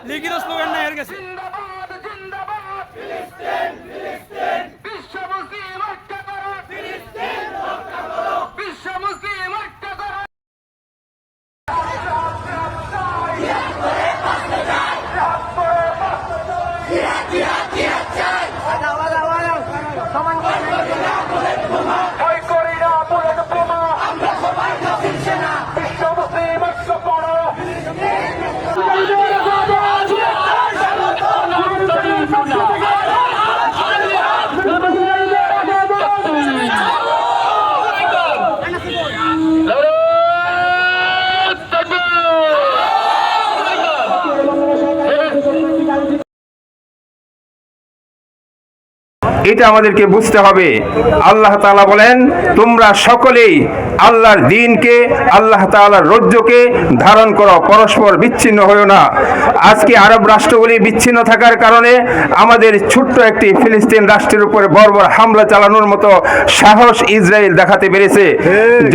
লিগের স্লোগান না এর গেছে এটা আমাদেরকে বুঝতে হবে। আল্লাহ তাআলা বলেন, তোমরা সকলেই আল্লাহর দ্বীনকে, আল্লাহ তাআলার রজ্জুকে ধারণ করো, পরস্পর বিচ্ছিন্ন হয়ো না। আজকে আরব রাষ্ট্রগুলি বিচ্ছিন্ন থাকার কারণে আমাদের ছোট্ট একটি ফিলিস্তিন রাষ্ট্রের উপরে বর্বর হামলা চালানোর মতো সাহস ইসরায়েল দেখাতে পেরেছে।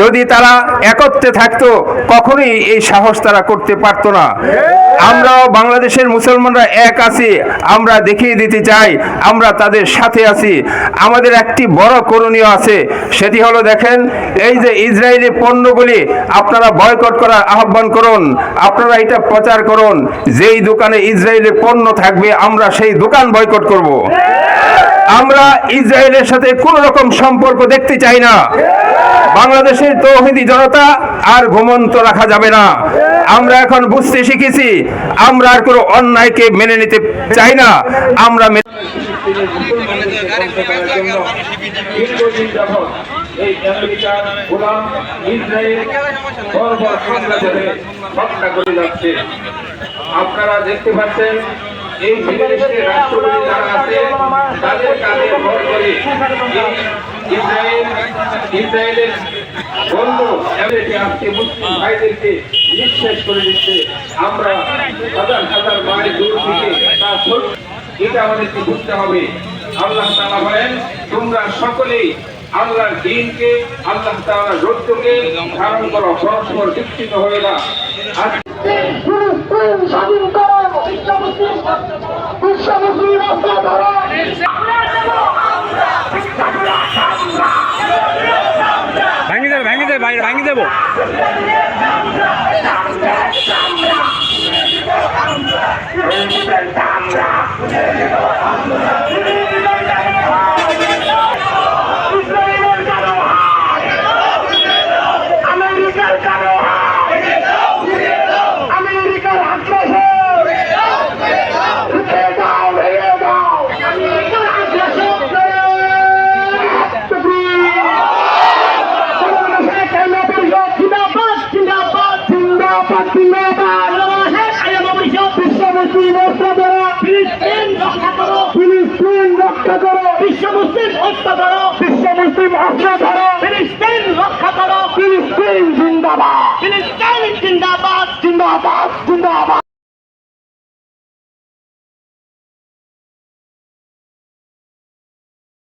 যদি তারা একত্রে থাকতো কখনোই এই সাহস তারা করতে পারতো না। আমরাও বাংলাদেশের মুসলমানরা এক আছি, আমরা দেখিয়ে দিতে চাই আমরা তাদের সাথে আছি। আমাদের একটি বড় করণীয় আছে, সেটি হলো দেখেন, এই যে ইসরায়েলি পণ্যগুলি আপনারা বয়কট করার আহ্বান করুন, আপনারা এটা প্রচার করুন, যেই দোকানে ইসরায়েলি পণ্য থাকবে আমরা সেই দোকান বয়কট করব। আমরা ইসরায়েলের সাথে কোনো রকম সম্পর্ক দেখতে চাই না। বাংলাদেশের তৌহিদি জনতা আর ঘুমন্ত রাখা যাবে না। আমরা এখন বুঝতে শিখেছি, আমরা আর কোনো অন্যায়কে মেনে নিতে চাই না। আমরা এই আমেরিকার গোলাম ইসরায়েল বর্বর হামলা করে হত্যা করে যাচ্ছে। আপনারা দেখতে পাচ্ছেন এই ফিলিস্তিনের রাষ্ট্রগুলি যারা আছে তাদের কাঁধে ভর করে ইসরায়েলের বন্ধু আমেরিকা আজকে মুসলিম ভাইদেরকে নিঃশেষ করে দিচ্ছে। আমরা হাজার হাজার মাইল দূর থেকে তা এটা আমাদেরকে বুঝতে হবে। আল্লাহ তাআলা বলেন, তোমরা সকলেই আল্লাহর দ্বীনকে, আল্লাহ তাআলার রজ্জুকে ধারণ করো, পরস্পর বিচ্ছিন্ন হয়ে না। স্বাধীন করো, বিশ্ব মুসলিম রাস্তা ধরো, ভাঙি দেবো ফিলিস্তিন রক্ষা করো, ফিলিস্তিন রক্ষা করো, বিশ্ব মুসলিম ঐক্য করো, বিশ্ব মুসলিম অস্ত্র ধরো, ফিলিস্তিন রক্ষা করো, ফিলিস্তিন জিন্দাবাদ, ফিলিস্তিন জিন্দাবাদ, জিন্দাবাদ, জিন্দাবাদ।